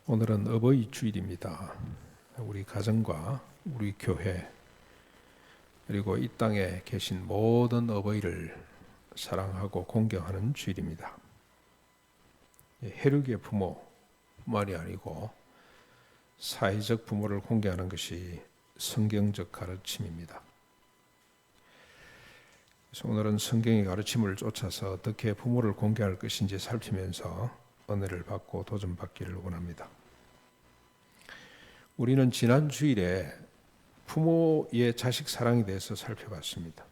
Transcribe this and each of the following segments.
오늘은 어버이 주일입니다. 우리 가정과 우리 교회 그리고 이 땅에 계신 모든 어버이를 사랑하고 공경하는 주일입니다. 혈육의 부모만이 아니고 사회적 부모를 공경하는 것이 성경적 가르침입니다. 그래서 오늘은 성경의 가르침을 쫓아서 어떻게 부모를 공경할 것인지 살피면서 은혜를 받고 도전받기를 원합니다. 우리는 지난 주일에 부모의 자식 사랑에 대해서 살펴봤습니다.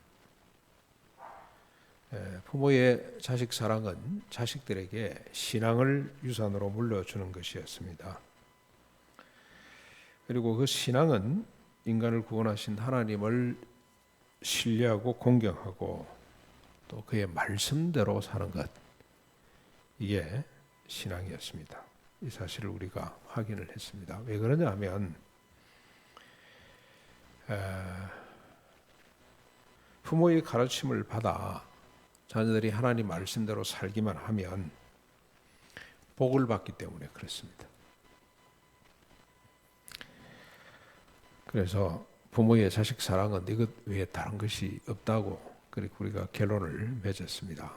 부모의 자식 사랑은 자식들에게 신앙을 유산으로 물려주는 것이었습니다. 그리고 그 신앙은 인간을 구원하신 하나님을 신뢰하고 공경하고 또 그의 말씀대로 사는 것, 이게 신앙이었습니다. 이 사실을 우리가 확인을 했습니다. 왜 그러냐 하면 부모의 가르침을 받아 자녀들이 하나님 말씀대로 살기만 하면 복을 받기 때문에 그렇습니다. 그래서 부모의 자식 사랑은 이것 외에 다른 것이 없다고 그렇게 우리가 결론을 맺었습니다.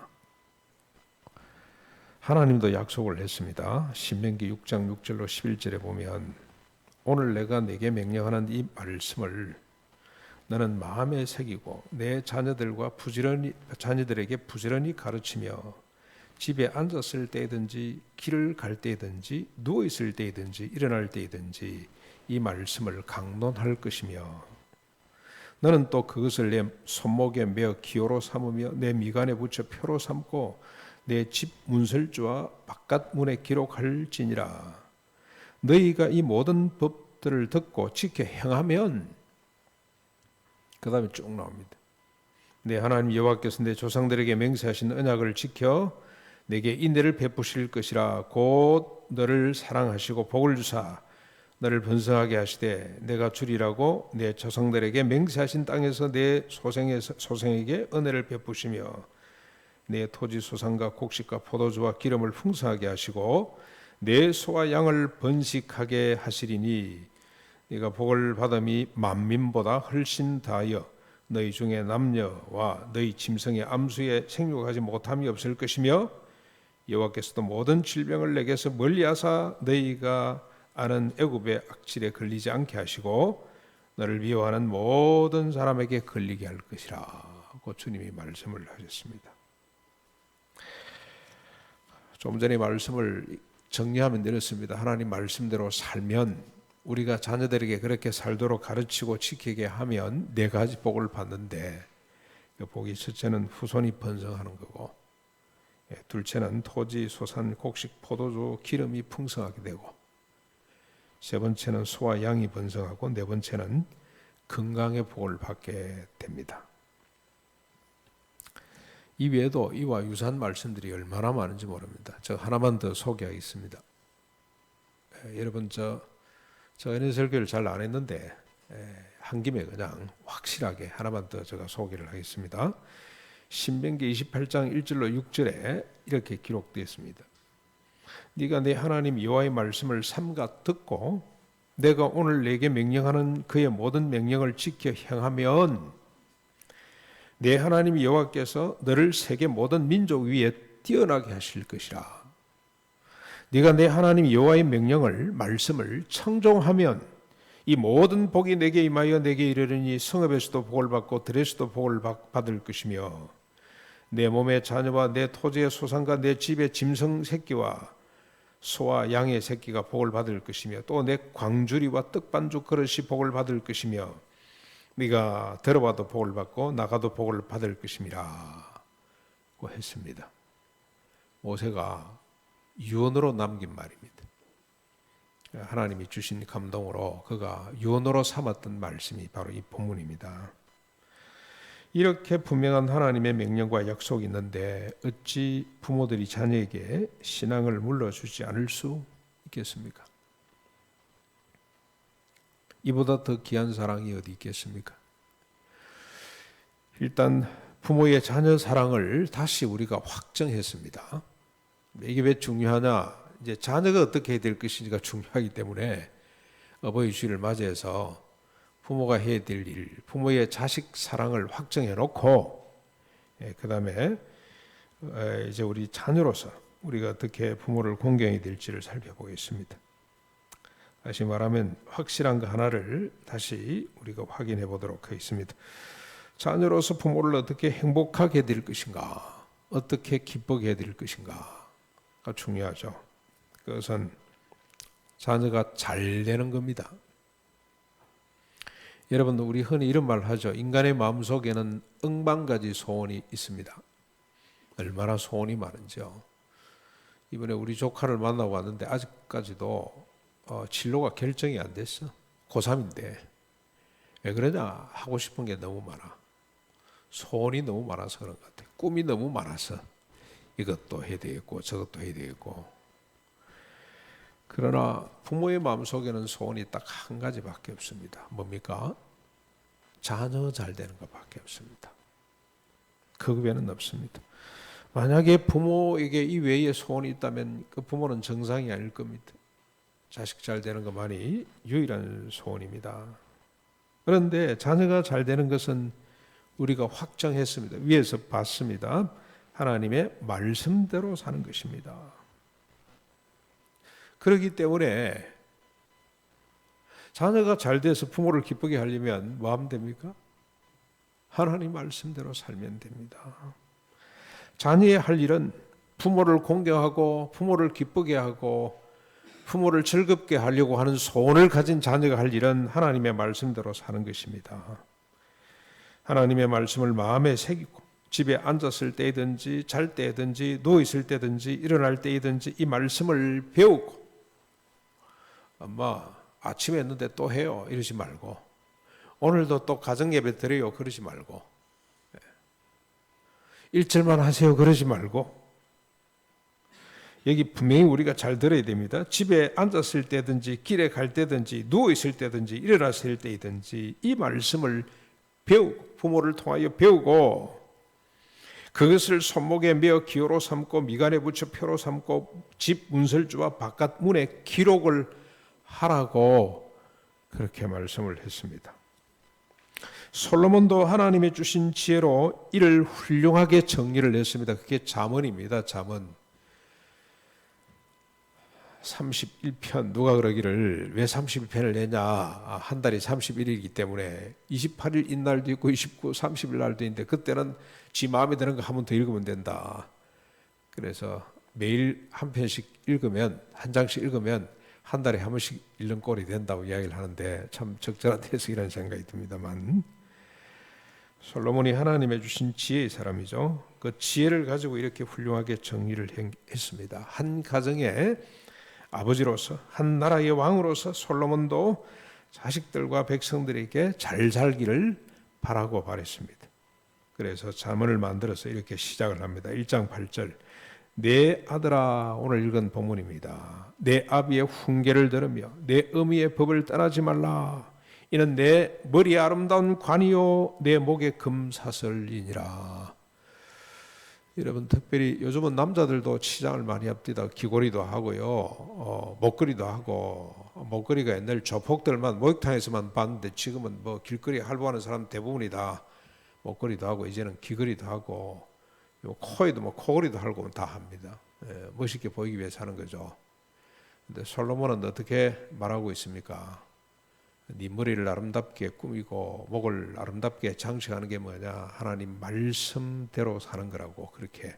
하나님도 약속을 했습니다. 신명기 6장 6절로 11절에 보면 오늘 내가 네게 명령하는 이 말씀을 너는 마음에 새기고 내 자녀들에게 부지런히 가르치며 집에 앉았을 때든지 길을 갈 때든지 누워 있을 때든지 일어날 때든지 이 말씀을 강론할 것이며 너는 또 그것을 내 손목에 매어 기호로 삼으며 내 미간에 붙여 표로 삼고 내 집 문설주와 바깥 문에 기록할지니라. 너희가 이 모든 법들을 듣고 지켜 행하면, 그 다음에 쭉 나옵니다. 내 하나님 여호와께서 내 조상들에게 맹세하신 언약을 지켜 내게 인내를 베푸실 것이라. 곧 너를 사랑하시고 복을 주사 너를 번성하게 하시되 내가 주리라고 내 조상들에게 맹세하신 땅에서 내 소생에게 은혜를 베푸시며 내 토지 소산과 곡식과 포도주와 기름을 풍성하게 하시고 내 소와 양을 번식하게 하시리니 네가 복을 받음이 만민보다 훨씬 다하여 너희 중에 남녀와 너희 짐승의 암수에 생육하지 못함이 없을 것이며 여호와께서도 모든 질병을 내게서 멀리하사 너희가 아는 애굽의 악질에 걸리지 않게 하시고 너를 미워하는 모든 사람에게 걸리게 할 것이라고 주님이 말씀을 하셨습니다. 좀 전에 말씀을 정리하면 이렇습니다. 하나님 말씀대로 살면, 우리가 자녀들에게 그렇게 살도록 가르치고 지키게 하면 네 가지 복을 받는데, 그 복이 첫째는 후손이 번성하는 거고, 둘째는 토지, 소산, 곡식, 포도주, 기름이 풍성하게 되고, 세 번째는 소와 양이 번성하고, 네 번째는 건강의 복을 받게 됩니다. 이 외에도 이와 유사한 말씀들이 얼마나 많은지 모릅니다. 저 하나만 더 소개하겠습니다. 여러분 저 은혜 설교를 잘 안 했는데 한 김에 그냥 확실하게 하나만 더 제가 소개를 하겠습니다. 신명기 28장 1절로 6절에 이렇게 기록되어 있습니다. 네가 내 하나님 여호와의 말씀을 삼가 듣고 내가 오늘 내게 명령하는 그의 모든 명령을 지켜 행하면 내 하나님 여호와께서 너를 세계 모든 민족 위에 뛰어나게 하실 것이라. 네가 내 하나님 여호와의 명령을 말씀을 청종하면 이 모든 복이 내게 임하여 내게 이르르니 성읍에서도 복을 받고 들에서도 복을 받을 것이며 내 몸의 자녀와 내 토지의 소산과 내 집의 짐승 새끼와 소와 양의 새끼가 복을 받을 것이며 또 내 광주리와 떡반죽 그릇이 복을 받을 것이며 네가 들어봐도 복을 받고 나가도 복을 받을 것임이라 고 했습니다. 모세가 유언으로 남긴 말입니다. 하나님이 주신 감동으로 그가 유언으로 삼았던 말씀이 바로 이 본문입니다. 이렇게 분명한 하나님의 명령과 약속이 있는데 어찌 부모들이 자녀에게 신앙을 물려주지 않을 수 있겠습니까? 이보다 더 귀한 사랑이 어디 있겠습니까? 일단 부모의 자녀 사랑을 다시 우리가 확정했습니다. 이게 왜 중요하냐? 이제 자녀가 어떻게 해야 될 것인지가 중요하기 때문에 어버이 주일을 맞이해서 부모가 해야 될 일, 부모의 자식 사랑을 확정해 놓고, 그다음에 이제 우리 자녀로서 우리가 어떻게 부모를 공경해야 될지를 살펴보겠습니다. 다시 말하면 확실한 거 하나를 다시 우리가 확인해 보도록 하겠습니다. 자녀로서 부모를 어떻게 행복하게 해드릴 것인가, 어떻게 기쁘게 해드릴 것인가가 중요하죠. 그것은 자녀가 잘 되는 겁니다. 여러분도 우리 흔히 이런 말 하죠. 인간의 마음속에는 억만가지 소원이 있습니다. 얼마나 소원이 많은지요. 이번에 우리 조카를 만나고 왔는데 아직까지도 진로가 결정이 안 됐어. 고3인데. 왜 그러냐? 하고 싶은 게 너무 많아. 소원이 너무 많아서 그런 것 같아. 꿈이 너무 많아서 이것도 해야 되겠고 저것도 해야 되겠고. 그러나 부모의 마음속에는 소원이 딱 한 가지밖에 없습니다. 뭡니까? 자녀 잘 되는 것밖에 없습니다. 그 외에는 없습니다. 만약에 부모에게 이 외에 소원이 있다면 그 부모는 정상이 아닐 겁니다. 자식 잘 되는 것만이 유일한 소원입니다. 그런데 자녀가 잘 되는 것은 우리가 확정했습니다. 위에서 봤습니다. 하나님의 말씀대로 사는 것입니다. 그렇기 때문에 자녀가 잘 돼서 부모를 기쁘게 하려면 뭐 하면 됩니까? 하나님 말씀대로 살면 됩니다. 자녀의 할 일은 부모를 공경하고 부모를 기쁘게 하고 부모를 즐겁게 하려고 하는 소원을 가진 자녀가 할 일은 하나님의 말씀대로 사는 것입니다. 하나님의 말씀을 마음에 새기고 집에 앉았을 때든지 잘 때든지 누워있을 때든지 일어날 때든지 이 말씀을 배우고 엄마 아침에 했는데 또 해요 이러지 말고 오늘도 또 가정예배 드려요 그러지 말고 일절만 하세요 그러지 말고 여기 분명히 우리가 잘 들어야 됩니다. 집에 앉았을 때든지 길에 갈 때든지 누워있을 때든지 일어났을 때든지 이 말씀을 배우고 부모를 통하여 배우고 그것을 손목에 메어 기호로 삼고 미간에 붙여 표로 삼고 집 문설주와 바깥 문에 기록을 하라고 그렇게 말씀을 했습니다. 솔로몬도 하나님이 주신 지혜로 이를 훌륭하게 정리를 했습니다. 그게 잠언입니다. 잠언 31편 누가 그러기를 왜 31편을 내냐 한 달이 31일이기 때문에 28일 인날도 있고 29, 30일 날도 있는데 그때는 지 마음에 드는 거 한 번 더 읽으면 된다. 그래서 매일 한 편씩 읽으면 한 장씩 읽으면 한 달에 한 번씩 읽는 꼴이 된다고 이야기를 하는데 참 적절한 해석이라는 생각이 듭니다만 솔로몬이 하나님의 주신 지혜의 사람이죠. 그 지혜를 가지고 이렇게 훌륭하게 정리를 했습니다. 한 가정에 아버지로서 한 나라의 왕으로서 솔로몬도 자식들과 백성들에게 잘 살기를 바라고 바랬습니다. 그래서 잠언을 만들어서 이렇게 시작을 합니다. 1장 8절 내 아들아 오늘 읽은 본문입니다. 내 아비의 훈계를 들으며 내 어미의 법을 떠나지 말라. 이는 내 머리에 아름다운 관이요 내 목에 금사슬이니라. 여러분 특별히 요즘은 남자들도 치장을 많이 합니다. 귀걸이도 하고요, 목걸이도 하고 목걸이가 옛날 조폭들만 목욕탕에서만 봤는데 지금은 뭐 길거리 할부하는 사람 대부분이 다 목걸이도 하고 이제는 귀걸이도 하고 코에도 뭐 코걸이도 하고 다 합니다. 멋있게 보이기 위해서 하는 거죠. 근데 솔로몬은 어떻게 말하고 있습니까? 네 머리를 아름답게 꾸미고 목을 아름답게 장식하는 게 뭐냐? 하나님 말씀대로 사는 거라고 그렇게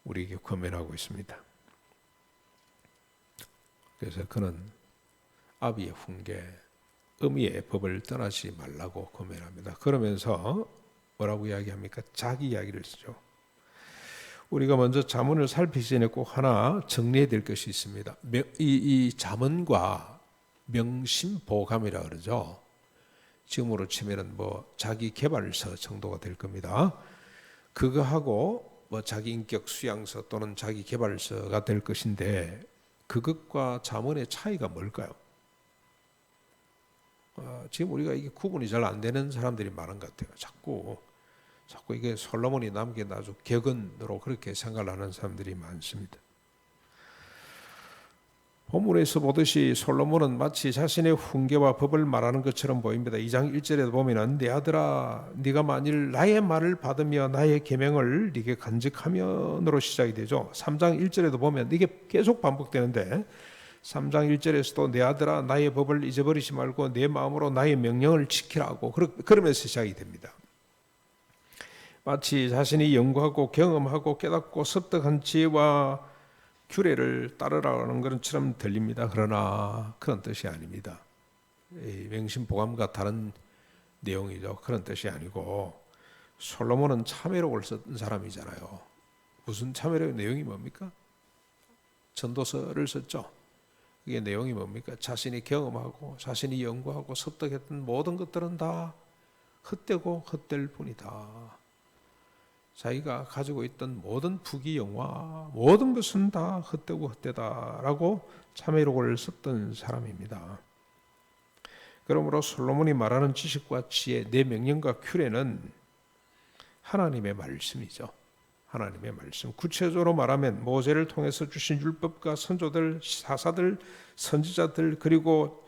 우리에게 권면하고 있습니다. 그래서 그는 아비의 훈계, 어미의 법을 떠나지 말라고 권면합니다. 그러면서 뭐라고 이야기합니까? 자기 이야기를 쓰죠. 우리가 먼저 잠언을 살피기 전에 꼭 하나 정리해야 될 것이 있습니다. 이 잠언과 명심보감이라 그러죠. 지금으로 치면은 뭐 자기 개발서 정도가 될 겁니다. 그거하고 뭐 자기 인격 수양서 또는 자기 개발서가 될 것인데 그것과 잠언의 차이가 뭘까요? 지금 우리가 이게 구분이 잘 안 되는 사람들이 많은 것 같아요. 자꾸 자꾸 이게 솔로몬이 남긴 아주 격언으로 그렇게 생각을 하는 사람들이 많습니다. 본문에서 보듯이 솔로몬은 마치 자신의 훈계와 법을 말하는 것처럼 보입니다. 2장 1절에도 보면은 내 아들아 네가 만일 나의 말을 받으며 나의 계명을 네게 간직하면으로 시작이 되죠. 3장 1절에도 보면 이게 계속 반복되는데 3장 1절에서도 내 아들아 나의 법을 잊어버리지 말고 내 마음으로 나의 명령을 지키라고 그러면서 시작이 됩니다. 마치 자신이 연구하고 경험하고 깨닫고 습득한 지혜와 규례를 따르라는 것처럼 들립니다. 그러나 그런 뜻이 아닙니다. 맹신보감과 다른 내용이죠. 그런 뜻이 아니고 솔로몬은 참회록을 쓴 사람이잖아요. 무슨 참회록 내용이 뭡니까? 전도서를 썼죠. 그게 내용이 뭡니까? 자신이 경험하고 자신이 연구하고 습득했던 모든 것들은 다 헛되고 헛될 뿐이다. 자기가 가지고 있던 모든 부귀영화 모든 것은 다 헛되고 헛되다라고 참회록을 썼던 사람입니다. 그러므로 솔로몬이 말하는 지식과 지혜, 내 명령과 규례는 하나님의 말씀이죠. 하나님의 말씀. 구체적으로 말하면 모세를 통해서 주신 율법과 선조들, 사사들, 선지자들 그리고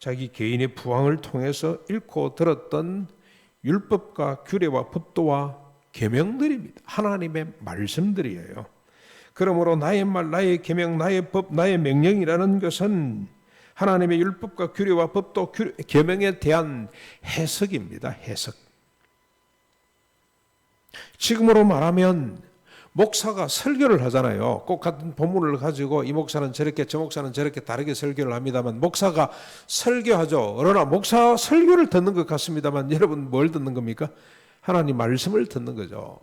자기 개인의 부왕을 통해서 읽고 들었던 율법과 규례와 법도와 계명들입니다. 하나님의 말씀들이에요. 그러므로 나의 말, 나의 계명, 나의 법, 나의 명령이라는 것은 하나님의 율법과 규례와 법도, 계명에 대한 해석입니다. 해석. 지금으로 말하면 목사가 설교를 하잖아요. 꼭 같은 본문을 가지고 이 목사는 저렇게 저 목사는 저렇게 다르게 설교를 합니다만 목사가 설교하죠. 그러나 목사 설교를 듣는 것 같습니다만 여러분 뭘 듣는 겁니까? 하나님 말씀을 듣는 거죠.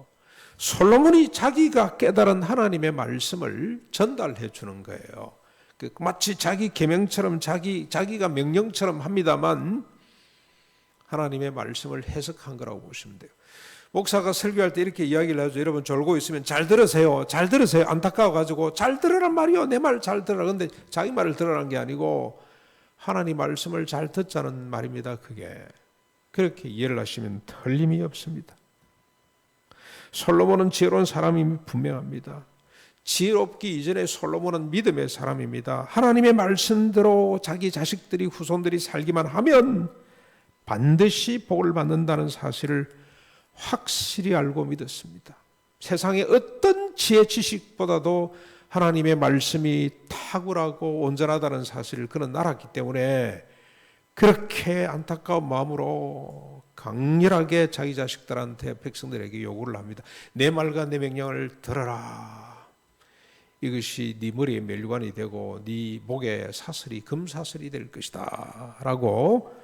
솔로몬이 자기가 깨달은 하나님의 말씀을 전달해 주는 거예요. 마치 자기 계명처럼 자기가 명령처럼 합니다만 하나님의 말씀을 해석한 거라고 보시면 돼요. 목사가 설교할 때 이렇게 이야기를 하죠. 여러분 졸고 있으면 잘 들으세요. 잘 들으세요. 안타까워가지고 잘 들으란 말이요. 내 말 잘 들으라. 근데 자기 말을 들으라는 게 아니고 하나님 말씀을 잘 듣자는 말입니다. 그게. 그렇게 이해를 하시면 틀림이 없습니다. 솔로몬은 지혜로운 사람임이 분명합니다. 지혜롭기 이전에 솔로몬은 믿음의 사람입니다. 하나님의 말씀대로 자기 자식들이 후손들이 살기만 하면 반드시 복을 받는다는 사실을 확실히 알고 믿었습니다. 세상의 어떤 지혜 지식보다도 하나님의 말씀이 탁월하고 온전하다는 사실을 그는 알았기 때문에 그렇게 안타까운 마음으로 강렬하게 자기 자식들한테 백성들에게 요구를 합니다. 내 말과 내 명령을 들어라. 이것이 네 머리에 멸관이 되고 네 목에 사슬이 금사슬이 될 것이다 라고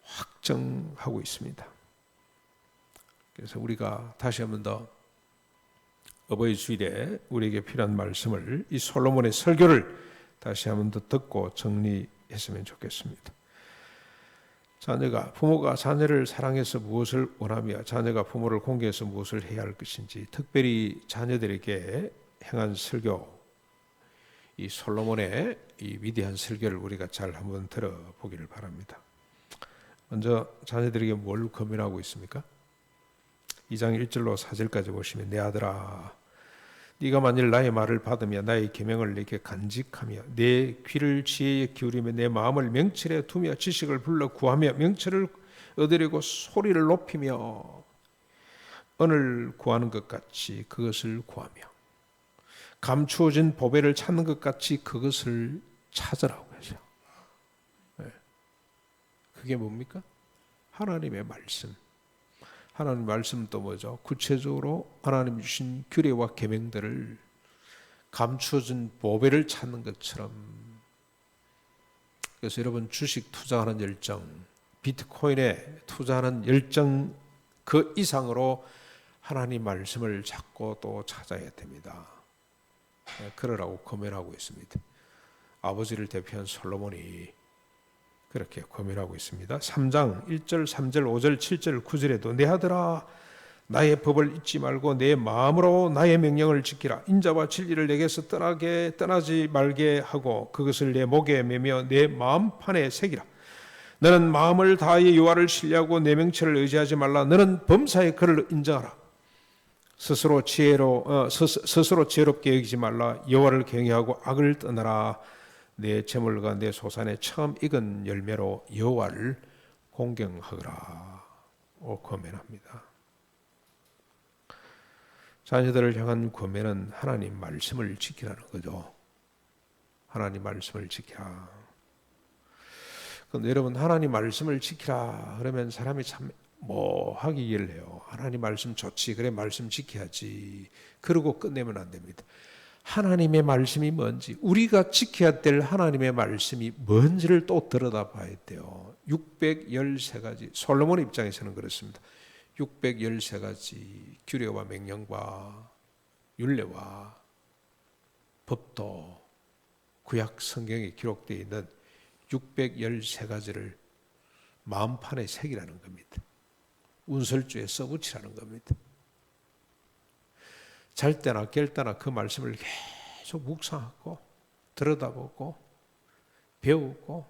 확정하고 있습니다. 그래서 우리가 다시 한번 더 어버이 주일에 우리에게 필요한 말씀을 이 솔로몬의 설교를 다시 한번 더 듣고 정리했으면 좋겠습니다. 부모가 자녀를 사랑해서 무엇을 원하며 자녀가 부모를 공경해서 무엇을 해야 할 것인지 특별히 자녀들에게 행한 설교, 이 솔로몬의 이 위대한 설교를 우리가 잘 한번 들어보기를 바랍니다. 먼저 자녀들에게 뭘 권면하고 있습니까? 2장 1절로 4절까지 보시면 내 아들아 네가 만일 나의 말을 받으며 나의 계명을 네게 간직하며 내 귀를 지혜에 기울이며 내 마음을 명철에 두며 지식을 불러 구하며 명철을 얻으려고 소리를 높이며 은을 구하는 것 같이 그것을 구하며 감추어진 보배를 찾는 것 같이 그것을 찾으라고 하죠. 그게 뭡니까? 하나님의 말씀. 하나님 말씀 또 뭐죠? 구체적으로 하나님 주신 규례와 계명들을 감추어진 보배를 찾는 것처럼. 그래서 여러분 주식 투자하는 열정, 비트코인에 투자하는 열정 그 이상으로 하나님 말씀을 찾고 또 찾아야 됩니다. 그러라고 권면하고 있습니다. 아버지를 대표한 솔로몬이 그렇게 권면하고 있습니다. 3장 1절, 3절, 5절, 7절, 9절에도 내 아들아 나의 법을 잊지 말고 내 마음으로 나의 명령을 지키라. 인자와 진리를 내게서 떠나지 말게 하고 그것을 내 목에 매며 내 마음판에 새기라. 너는 마음을 다하여 여호와를 신뢰하고 내 명철을 의지하지 말라. 너는 범사에 그를 인정하라. 스스로 지혜롭게 여기지 말라. 여호와를 경외하고 악을 떠나라. 내 재물과 내 소산에 처음 익은 열매로 여호와를 공경하거라. 권면합니다. 자녀들을 향한 권면은 하나님 말씀을 지키라는 거죠. 하나님 말씀을 지키라. 그런데 여러분, 하나님 말씀을 지키라 그러면 사람이 참 하기를 해요. 하나님 말씀 좋지, 그래 말씀 지켜야지, 그러고 끝내면 안 됩니다. 하나님의 말씀이 뭔지, 우리가 지켜야 될 하나님의 말씀이 뭔지를 또 들여다봐야 돼요. 613가지, 솔로몬의 입장에서는 그렇습니다. 613가지 규례와 명령과 율례와 법도 구약 성경에 기록되어 있는 613가지를 마음판에 새기라는 겁니다. 운설주에 써붙이라는 겁니다. 잘 때나 깰 때나 그 말씀을 계속 묵상하고 들여다보고 배우고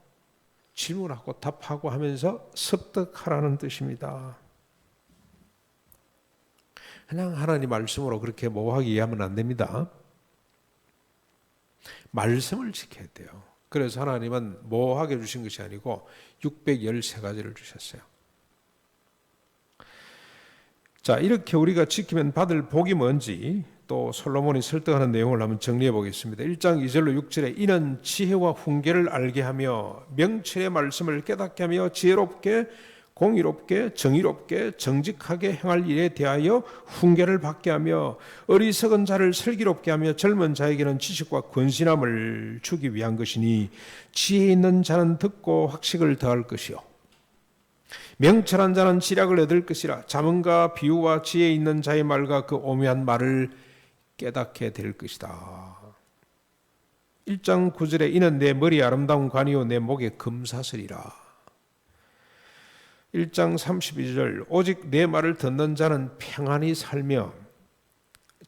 질문하고 답하고 하면서 습득하라는 뜻입니다. 그냥 하나님 말씀으로 그렇게 모호하게 이해하면 안 됩니다. 말씀을 지켜야 돼요. 그래서 하나님은 모호하게 주신 것이 아니고 613가지를 주셨어요. 자, 이렇게 우리가 지키면 받을 복이 뭔지 또 솔로몬이 설득하는 내용을 한번 정리해 보겠습니다. 1장 2절로 6절에 이는 지혜와 훈계를 알게 하며 명철의 말씀을 깨닫게 하며 지혜롭게 공의롭게 정의롭게 정직하게 행할 일에 대하여 훈계를 받게 하며 어리석은 자를 슬기롭게 하며 젊은 자에게는 지식과 권신함을 주기 위한 것이니 지혜 있는 자는 듣고 학식을 더할 것이요 명철한 자는 지략을 얻을 것이라. 자문과 비유와 지혜 있는 자의 말과 그 오묘한 말을 깨닫게 될 것이다. 1장 9절에 이는 내 머리에 아름다운 관이요 내 목에 금사슬이라. 1장 32절 오직 내 말을 듣는 자는 평안히 살며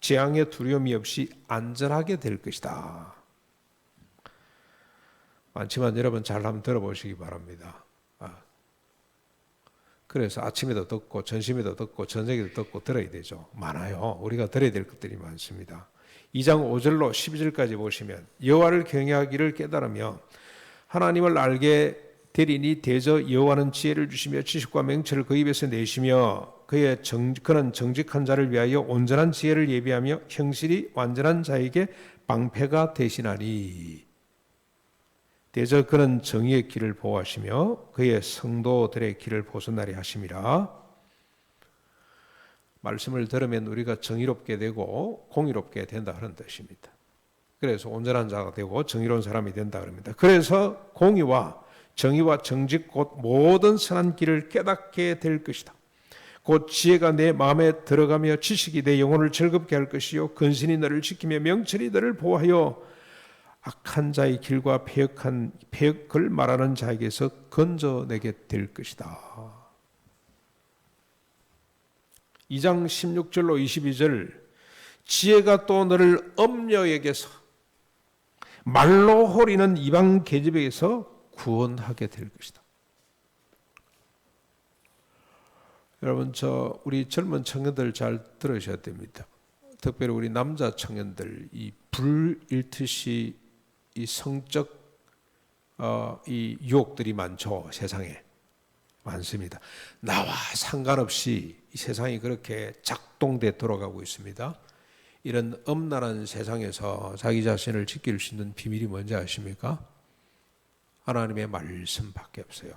재앙의 두려움이 없이 안전하게 될 것이다. 많지만 여러분 잘 한번 들어보시기 바랍니다. 그래서 아침에도 듣고 점심에도 듣고 저녁에도 듣고 들어야 되죠. 많아요. 우리가 들어야 될 것들이 많습니다. 2장 5절로 12절까지 보시면 여호와를 경외하기를 깨달으며 하나님을 알게 되리니 대저 여호와는 지혜를 주시며 지식과 명철을 그 입에서 내시며 그는 정직한 자를 위하여 온전한 지혜를 예비하며 형실이 완전한 자에게 방패가 되시나니 대저 그는 정의의 길을 보호하시며 그의 성도들의 길을 보존하리 하심이라. 말씀을 들으면 우리가 정의롭게 되고 공의롭게 된다 하는 뜻입니다. 그래서 온전한 자가 되고 정의로운 사람이 된다 그럽니다. 그래서 공의와 정의와 정직 곧 모든 선한 길을 깨닫게 될 것이다. 곧 지혜가 내 마음에 들어가며 지식이 내 영혼을 즐겁게 할 것이요 근신이 너를 지키며 명철이 너를 보호하여 악한 자의 길과 패역을 말하는 자에게서 건져내게 될 것이다. 2장 16절로 22절 지혜가 또 너를 엄녀에게서 말로 호리는 이방 계집에게서 구원하게 될 것이다. 여러분 우리 젊은 청년들 잘 들으셔야 됩니다. 특별히 우리 남자 청년들 이 불일듯이 이 성적 이 유혹들이 많죠. 세상에 많습니다. 나와 상관없이 이 세상이 그렇게 작동돼 돌아가고 있습니다. 이런 엄란한 세상에서 자기 자신을 지킬 수 있는 비밀이 뭔지 아십니까? 하나님의 말씀밖에 없어요.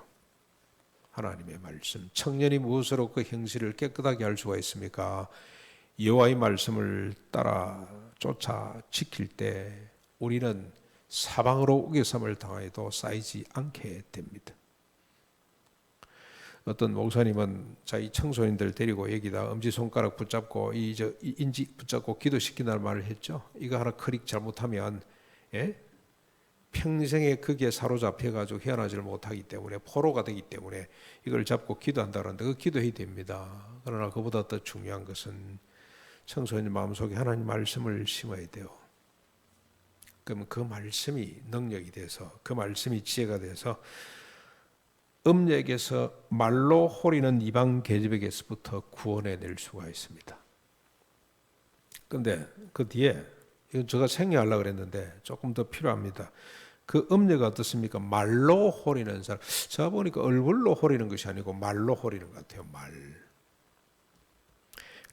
하나님의 말씀. 청년이 무엇으로 그 형실을 깨끗하게 할 수가 있습니까? 여호와의 말씀을 따라 쫓아 지킬 때 우리는 사방으로 우겨섬을 당해도 쌓이지 않게 됩니다. 어떤 목사님은 자기 청소년들 데리고 여기다 엄지손가락 붙잡고 인지 붙잡고 기도시킨다는 말을 했죠. 이거 하나 클릭 잘못하면 평생에 그게 사로잡혀가지고 헤어나지를 못하기 때문에 포로가 되기 때문에 이걸 잡고 기도한다는데 그 기도해야 됩니다. 그러나 그보다 더 중요한 것은 청소년 마음속에 하나님 말씀을 심어야 돼요. 그럼 그 말씀이 능력이 돼서 그 말씀이 지혜가 돼서 음력에서 말로 호리는 이방 계집에게서부터 구원해낼 수가 있습니다. 그런데 그 뒤에 이건 제가 생략하려고 그랬는데 조금 더 필요합니다. 그 음력이 어떻습니까? 말로 호리는 사람. 제가 보니까 얼굴로 호리는 것이 아니고 말로 호리는 것 같아요. 말.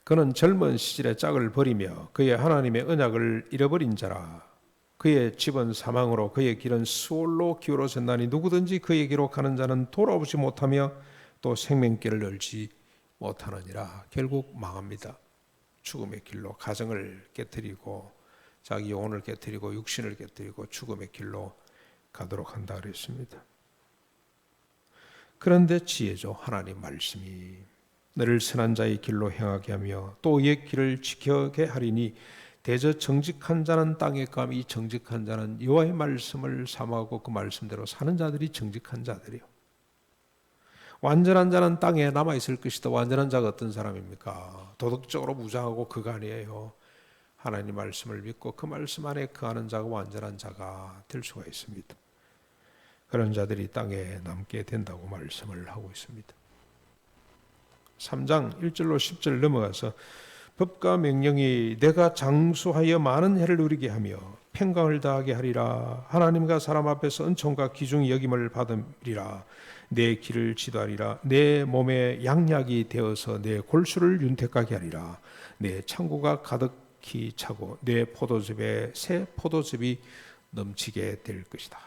그는 젊은 시절에 짝을 버리며 그의 하나님의 언약을 잃어버린 자라. 그의 집은 사망으로 그의 길은 수월로 기울어졌나니 누구든지 그에게로 가는 자는 돌아오지 못하며 또 생명길을 열지 못하느니라. 결국 망합니다. 죽음의 길로 가정을 깨뜨리고 자기 영혼을 깨뜨리고 육신을 깨뜨리고 죽음의 길로 가도록 한다 그랬습니다. 그런데 지혜죠. 하나님 말씀이 너를 선한 자의 길로 행하게 하며 또 의의 길을 지켜게 하리니 대저 정직한 자는 땅에 감히 정직한 자는 여호와의 말씀을 삼하고 그 말씀대로 사는 자들이 정직한 자들이요. 완전한 자는 땅에 남아있을 것이다. 완전한 자가 어떤 사람입니까? 도덕적으로 무장하고 그가 아니에요. 하나님 말씀을 믿고 그 말씀 안에 거하는 자가 완전한 자가 될 수가 있습니다. 그런 자들이 땅에 남게 된다고 말씀을 하고 있습니다. 3장 1절로 10절 넘어가서 법과 명령이 내가 장수하여 많은 해를 누리게 하며 평강을 다하게 하리라. 하나님과 사람 앞에서 은총과 귀중히 여김을 받으리라. 내 길을 지도하리라. 내 몸에 양약이 되어서 내 골수를 윤택하게 하리라. 내 창고가 가득히 차고 내 포도즙에 새 포도즙이 넘치게 될 것이다.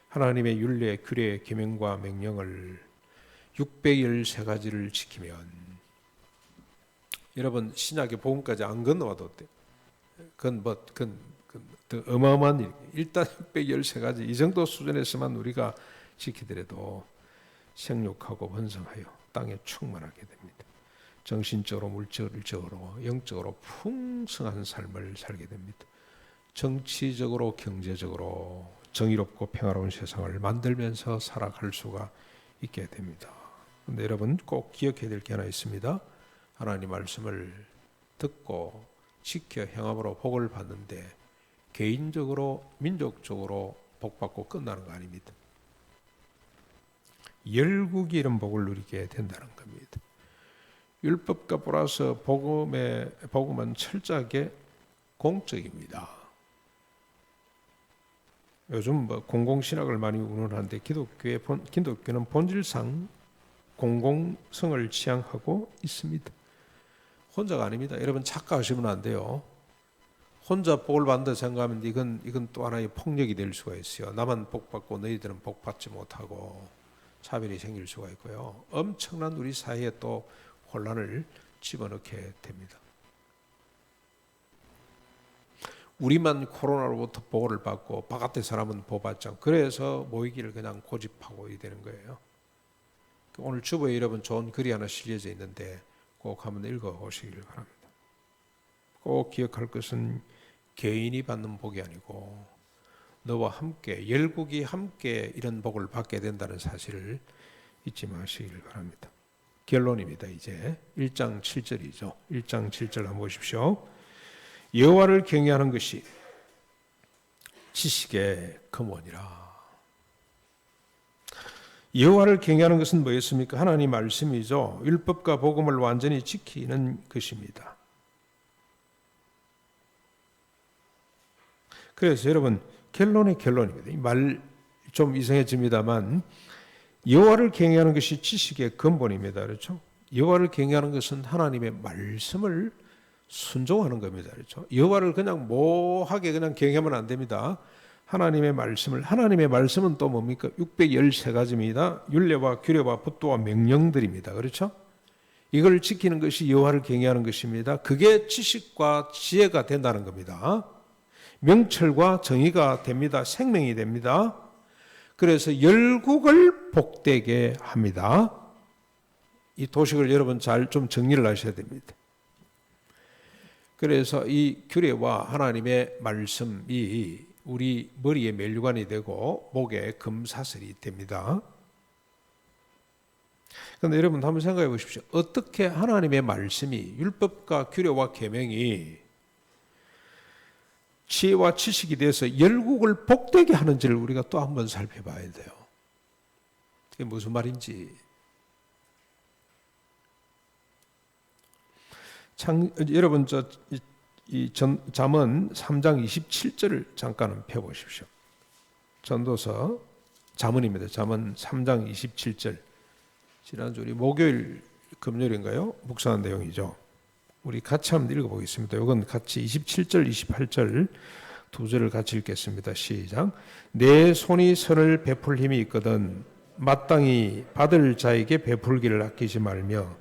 하나님의 율례, 규례, 계명과 명령을 613가지를 지키면 여러분 신약의 복음까지 안 건너와도 어때요? 그건 더 어마어마한 일. 일단 613가지 이 정도 수준에서만 우리가 지키더라도 생육하고 번성하여 땅에 충만하게 됩니다. 정신적으로 물질적으로 영적으로 풍성한 삶을 살게 됩니다. 정치적으로 경제적으로 정의롭고 평화로운 세상을 만들면서 살아갈 수가 있게 됩니다. 그런데 여러분 꼭 기억해야 될 게 하나 있습니다. 하나님 말씀을 듣고 지켜 행함으로 복을 받는데 개인적으로 민족적으로 복받고 끝나는 거 아닙니다. 열국이 이런 복을 누리게 된다는 겁니다. 율법과 플러스 복음은 철저하게 공적입니다. 요즘 공공신학을 많이 운운하는데 기독교는 본질상 공공성을 지향하고 있습니다. 혼자가 아닙니다. 여러분 착각하시면 안 돼요. 혼자 복을 받는다 생각하면 이건 또 하나의 폭력이 될 수가 있어요. 나만 복받고 너희들은 복받지 못하고 차별이 생길 수가 있고요. 엄청난 우리 사회에 또 혼란을 집어넣게 됩니다. 우리만 코로나로부터 보호를 받고 바깥의 사람은 보호받지 않고 그래서 모이기를 그냥 고집하고 되는 거예요. 오늘 주보에 여러분 좋은 글이 하나 실려져 있는데 꼭 한번 읽어보시길 바랍니다. 꼭 기억할 것은 개인이 받는 복이 아니고 너와 함께 열국이 함께 이런 복을 받게 된다는 사실을 잊지 마시길 바랍니다. 결론입니다. 이제 1장 7절이죠. 1장 7절 한번 보십시오. 여호와를 경외하는 것이 지식의 근원이라. 여호와를 경외하는 것은 뭐였습니까? 하나님 말씀이죠. 율법과 복음을 완전히 지키는 것입니다. 그래서 여러분 결론이 결론입니다. 이 말 좀 이상해집니다만 여호와를 경외하는 것이 지식의 근본입니다. 그렇죠? 여호와를 경외하는 것은 하나님의 말씀을 순종하는 겁니다. 그렇죠? 여호와를 그냥 뭐하게 그냥 경외하면 안 됩니다. 하나님의 말씀은 또 뭡니까? 613가지입니다. 율례와 규례와 법도와 명령들입니다. 그렇죠? 이걸 지키는 것이 여호와를 경외하는 것입니다. 그게 지식과 지혜가 된다는 겁니다. 명철과 정의가 됩니다. 생명이 됩니다. 그래서 열국을 복되게 합니다. 이 도식을 여러분 잘 좀 정리를 하셔야 됩니다. 그래서 이 규례와 하나님의 말씀이 우리 머리에 멜류관이 되고 목에 금사슬이 됩니다. 그런데 여러분 한번 생각해 보십시오. 어떻게 하나님의 말씀이 율법과 규례와 계명이 지혜와 지식이 돼서 열국을 복되게 하는지를 우리가 또 한번 살펴봐야 돼요. 그게 무슨 말인지. 여러분 잠언 3장 27절을 잠깐 펴보십시오. 전도서 잠언입니다. 잠언 3장 27절. 지난주 우리 목요일 금요일인가요? 묵상한 내용이죠. 우리 같이 한번 읽어보겠습니다. 이건 같이 27절, 28절 두 절을 같이 읽겠습니다. 시작. 내 손이 선을 베풀 힘이 있거든 마땅히 받을 자에게 베풀기를 아끼지 말며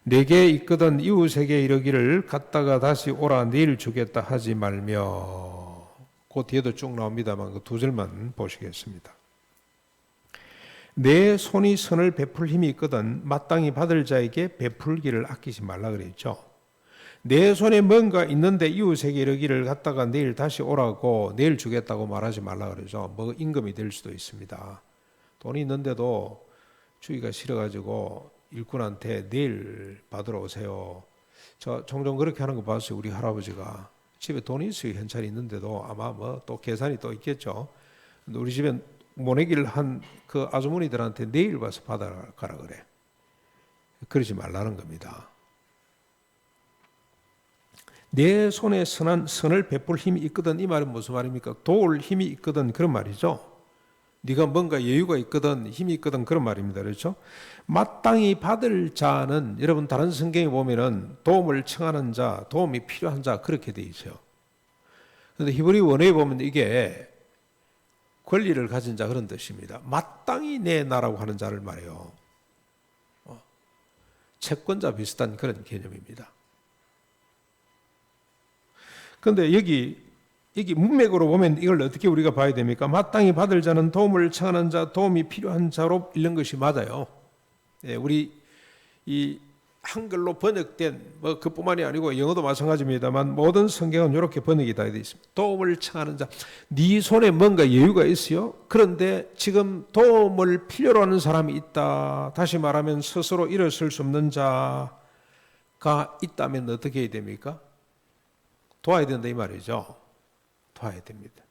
내게 있거든 이웃에게 이르기를 갔다가 다시 오라 내일 주겠다 하지 말며. 그 뒤에도 쭉 나옵니다만 그 두 절만 보시겠습니다. 내 손이 선을 베풀 힘이 있거든 마땅히 받을 자에게 베풀기를 아끼지 말라 그랬죠. 내 손에 뭔가 있는데 이웃에게 이르기를 갔다가 내일 다시 오라고 내일 주겠다고 말하지 말라 그러죠. 뭐 임금이 될 수도 있습니다. 돈이 있는데도 주기가 싫어가지고 일꾼한테 내일 받으러 오세요. 저 종종 그렇게 하는 거 봤어요. 우리 할아버지가 집에 돈이 있어요. 현찰이 있는데도 아마 뭐 또 계산이 또 있겠죠. 근데 우리 집에 모내기를 한 그 아주머니들한테 내일 와서 받아가라 그래. 그러지 말라는 겁니다. 내 손에 선을 베풀 힘이 있거든. 이 말은 무슨 말입니까? 도울 힘이 있거든 그런 말이죠. 네가 뭔가 여유가 있거든 힘이 있거든 그런 말입니다. 그렇죠? 마땅히 받을 자는 여러분 다른 성경에 보면은 도움을 청하는 자, 도움이 필요한 자 그렇게 돼 있어요. 그런데 히브리 원어에 보면 이게 권리를 가진 자 그런 뜻입니다. 마땅히 내놔라고 하는 자를 말해요. 채권자 비슷한 그런 개념입니다. 그런데 여기 문맥으로 보면 이걸 어떻게 우리가 봐야 됩니까? 마땅히 받을 자는 도움을 청하는 자, 도움이 필요한 자로 읽는 것이 맞아요. 예, 우리 이 한글로 번역된 뭐 그뿐만이 아니고 영어도 마찬가지입니다만 모든 성경은 이렇게 번역이 다 되어 있습니다. 도움을 청하는 자, 네 손에 뭔가 여유가 있어요. 그런데 지금 도움을 필요로 하는 사람이 있다. 다시 말하면 스스로 일어설 수 없는 자가 있다면 어떻게 해야 됩니까? 도와야 된다 이 말이죠. 도와야 됩니다.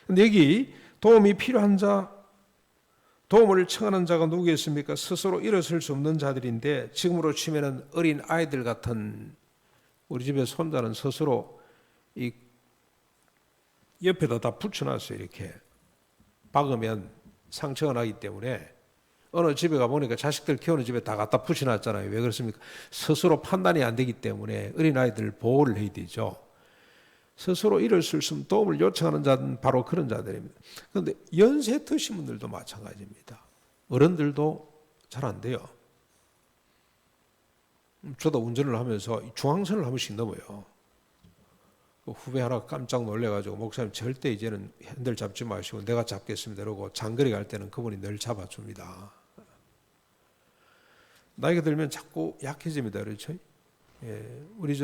그런데 여기 도움이 필요한 자, 도움을 청하는 자가 누구겠습니까? 스스로 일어설 수 없는 자들인데 지금으로 치면은 어린 아이들 같은 우리 집에 손자는 스스로 이 옆에다 다 붙여놨어요. 이렇게 박으면 상처가 나기 때문에 어느 집에 가보니까 자식들 키우는 집에 다 갖다 붙여놨잖아요. 왜 그렇습니까? 스스로 판단이 안 되기 때문에 어린 아이들 보호를 해야 되죠. 스스로 일어설 수 없는 도움을 요청하는 자는 바로 그런 자들입니다. 그런데 연세 드신 분들도 마찬가지입니다. 어른들도 잘 안 돼요. 저도 운전을 하면서 중앙선을 한 번씩 넘어요. 후배 하나 깜짝 놀래가지고 목사님 절대 이제는 핸들 잡지 마시고 내가 잡겠습니다. 그러고 장거리 갈 때는 그분이 늘 잡아줍니다. 나이가 들면 자꾸 약해집니다. 그렇죠? 예, 우리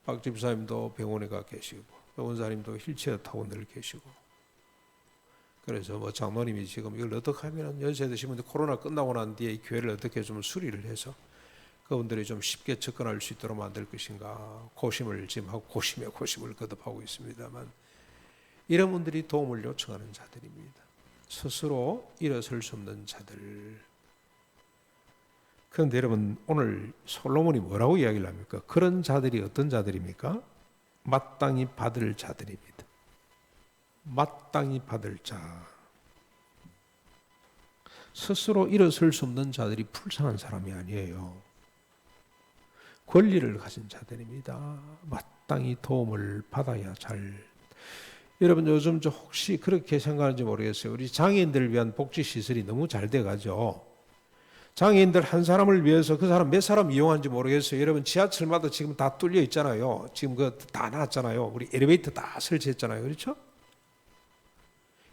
박 집사님도 병원에 가 계시고 원사님도 휠체어 타고 늘 계시고 그래서 뭐 장로님이 지금 이걸 어떻게 하면 연세 드신 분들 코로나 끝나고 난 뒤에 이 교회를 어떻게 좀 수리를 해서 그분들이 좀 쉽게 접근할 수 있도록 만들 것인가 고심을 지금 하고 고심을 거듭하고 있습니다만 이런 분들이 도움을 요청하는 자들입니다. 스스로 일어설 수 없는 자들. 그런데 여러분 오늘 솔로몬이 뭐라고 이야기를 합니까? 그런 자들이 어떤 자들입니까? 마땅히 받을 자들입니다. 마땅히 받을 자. 스스로 일어설 수 없는 자들이 불쌍한 사람이 아니에요. 권리를 가진 자들입니다. 마땅히 도움을 받아야 잘. 여러분 요즘 혹시 그렇게 생각하는지 모르겠어요. 우리 장애인들을 위한 복지시설이 너무 잘 돼가죠. 장애인들 한 사람을 위해서 그 사람 몇 사람 이용하는지 모르겠어요. 여러분 지하철마다 지금 다 뚫려 있잖아요. 지금 그 다 나왔잖아요. 우리 엘리베이터 다 설치했잖아요. 그렇죠?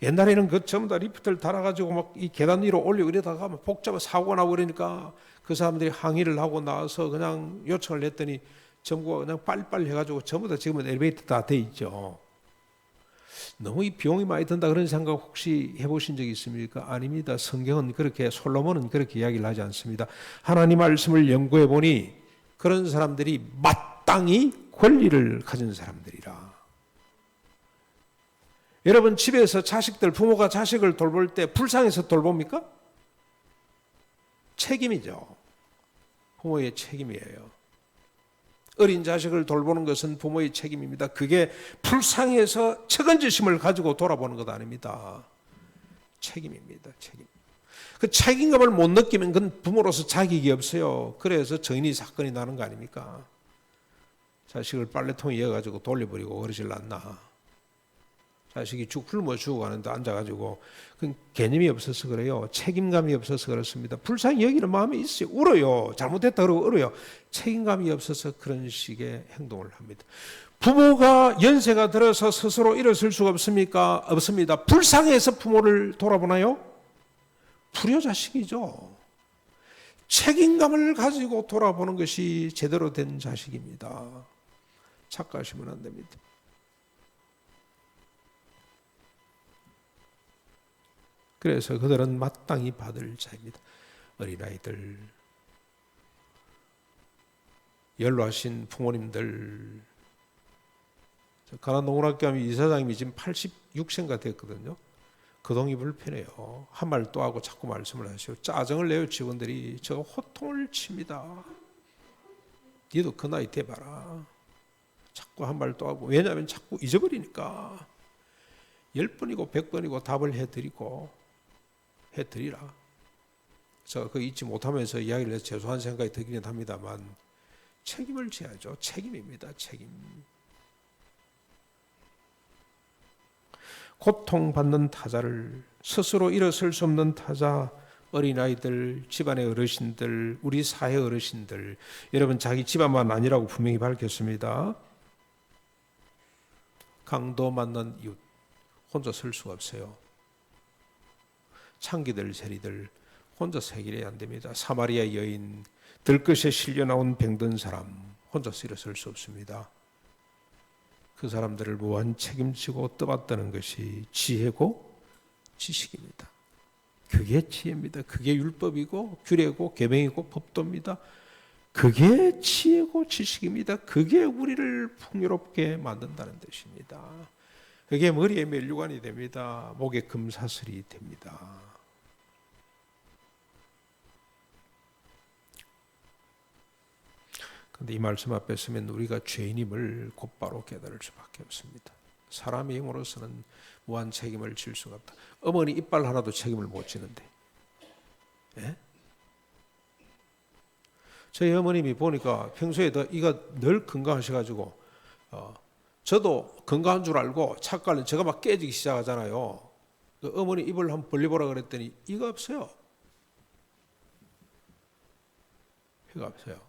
옛날에는 그 전부 다 리프트를 달아가지고 막 이 계단 위로 올리고 이러다가 막 복잡한 사고가 나고 그러니까 그 사람들이 항의를 하고 나와서 그냥 요청을 했더니 정부가 그냥 빨리빨리 해가지고 전부 다 지금은 엘리베이터 다 돼 있죠. 너무 이 비용이 많이 든다 그런 생각 혹시 해보신 적이 있습니까? 아닙니다. 성경은 그렇게 솔로몬은 그렇게 이야기를 하지 않습니다. 하나님 말씀을 연구해 보니 그런 사람들이 마땅히 권리를 가진 사람들이라. 여러분 집에서 자식들, 부모가 자식을 돌볼 때 불쌍해서 돌봅니까? 책임이죠. 부모의 책임이에요. 어린 자식을 돌보는 것은 부모의 책임입니다. 그게 불쌍해서 책임지심을 가지고 돌아보는 것 아닙니다. 책임입니다. 책임. 그 책임감을 못 느끼면 그건 부모로서 자격이 없어요. 그래서 정인이 사건이 나는 거 아닙니까? 자식을 빨래통에 이어가지고 돌려버리고 그러질 않나. 자식이 죽 굶어 죽어가는데 앉아가지고 그건 개념이 없어서 그래요. 책임감이 없어서 그렇습니다. 불쌍히 여기는 마음이 있어요. 울어요. 잘못했다 그러고 울어요. 책임감이 없어서 그런 식의 행동을 합니다. 부모가 연세가 들어서 스스로 일어설 수가 없습니까? 없습니다. 불쌍해서 부모를 돌아보나요? 불효자식이죠. 책임감을 가지고 돌아보는 것이 제대로 된 자식입니다. 착각하시면 안 됩니다. 그래서 그들은 마땅히 받을 자입니다. 어린아이들, 연로하신 부모님들, 가난농원학교하면 이사장님이 지금 86세인가 됐거든요. 그동이 불편해요. 한 말 또 하고 자꾸 말씀을 하시오. 짜증을 내요. 직원들이 저 호통을 칩니다. 니도 그 나이 돼봐라. 자꾸 한 말 또 하고. 왜냐하면 자꾸 잊어버리니까. 10번이고 100번이고 답을 해드리라. 저 그 잊지 못하면서 이야기를 해서 죄송한 생각이 들기는 합니다만 책임을 져야죠. 책임입니다. 책임. 고통받는 타자를, 스스로 일어설 수 없는 타자, 어린아이들, 집안의 어르신들, 우리 사회 어르신들, 여러분 자기 집안만 아니라고 분명히 밝혔습니다. 강도 맞는 이웃, 혼자 설 수가 없어요. 창기들, 세리들 혼자서 해결이 안 됩니다. 사마리아 여인, 들것에 실려 나온 병든 사람 혼자서 일어설 수 없습니다. 그 사람들을 무한 책임지고 떠받드는 것이 지혜고 지식입니다. 그게 지혜입니다. 그게 율법이고 규례고 계명이고 법도입니다. 그게 지혜고 지식입니다. 그게 우리를 풍요롭게 만든다는 뜻입니다. 그게 머리에 멜류관이 됩니다. 목에 금사슬이 됩니다. 그런데 이 말씀 앞에 서면 우리가 죄인임을 곧바로 깨달을 수밖에 없습니다. 사람의 힘으로서는 무한 책임을 질 수가 없다. 어머니 이빨 하나도 책임을 못 지는데. 예? 저희 어머님이 보니까 평소에 이가 늘 건강하셔가지고 저도 건강한 줄 알고 착각을 제가 막 깨지기 시작하잖아요. 그 어머니 입을 한번 벌려보라 그랬더니 이가 없어요. 혀가 없어요.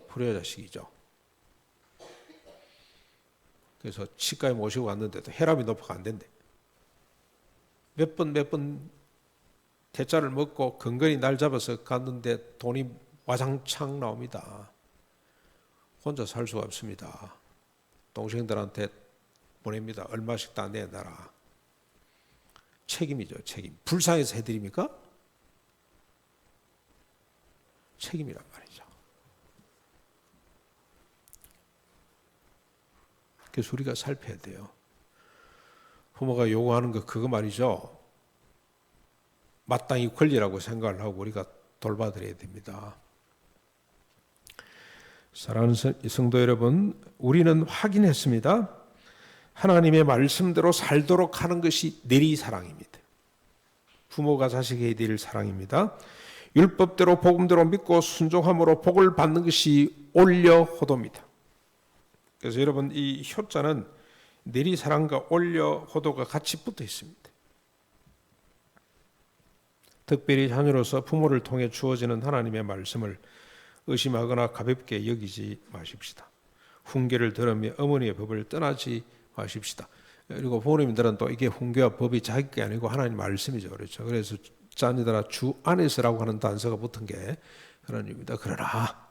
불효자식이죠. 그래서 치과에 모시고 갔는데도 혈압이 높아가 안 된대. 몇 번 대짜를 먹고 근근히 날 잡아서 갔는데 돈이 와장창 나옵니다. 혼자 살 수가 없습니다. 동생들한테 보냅니다. 얼마씩 다 내놔라. 책임이죠, 책임. 불쌍해서 해드립니까? 책임이란 말이죠. 그래서 우리가 살펴야 돼요. 부모가 요구하는 거 그거 말이죠. 마땅히 권리라고 생각을 하고 우리가 돌봐드려야 됩니다. 사랑하는 성도 여러분, 우리는 확인했습니다. 하나님의 말씀대로 살도록 하는 것이 내리사랑입니다. 부모가 자식에게 될 사랑입니다. 율법대로 복음대로 믿고 순종함으로 복을 받는 것이 올려 호도입니다. 그래서 여러분 이 효자는 내리사랑과 올려 호도가 같이 붙어 있습니다. 특별히 자녀로서 부모를 통해 주어지는 하나님의 말씀을 의심하거나 가볍게 여기지 마십시다. 훈계를 들으며 어머니의 법을 떠나지 마십시다. 그리고 부모님들은 또 이게 훈계와 법이 자기 게 아니고 하나님 말씀이죠. 그렇죠. 그래서 자녀들아 주 안에서라고 하는 단서가 붙은 게 그런 의미입니다. 그러나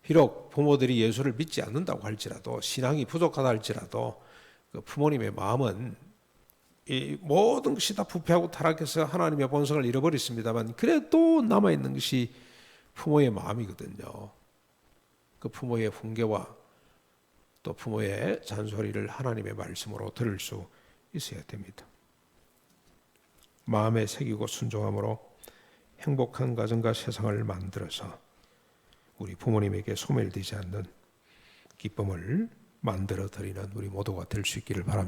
비록 부모들이 예수를 믿지 않는다고 할지라도 신앙이 부족하다 할지라도 그 부모님의 마음은 이 모든 것이 다 부패하고 타락해서 하나님의 본성을 잃어버렸습니다만 그래도 남아있는 것이 부모의 마음이거든요. 그 부모의 훈계와 또 부모의 잔소리를 하나님의 말씀으로 들을 수 있어야 됩니다. 마음에 새기고 순종함으로 행복한 가정과 세상을 만들어서 우리 부모님에게 소멸되지 않는 기쁨을 만들어 드리는 우리 모두가 될 수 있기를 바랍니다.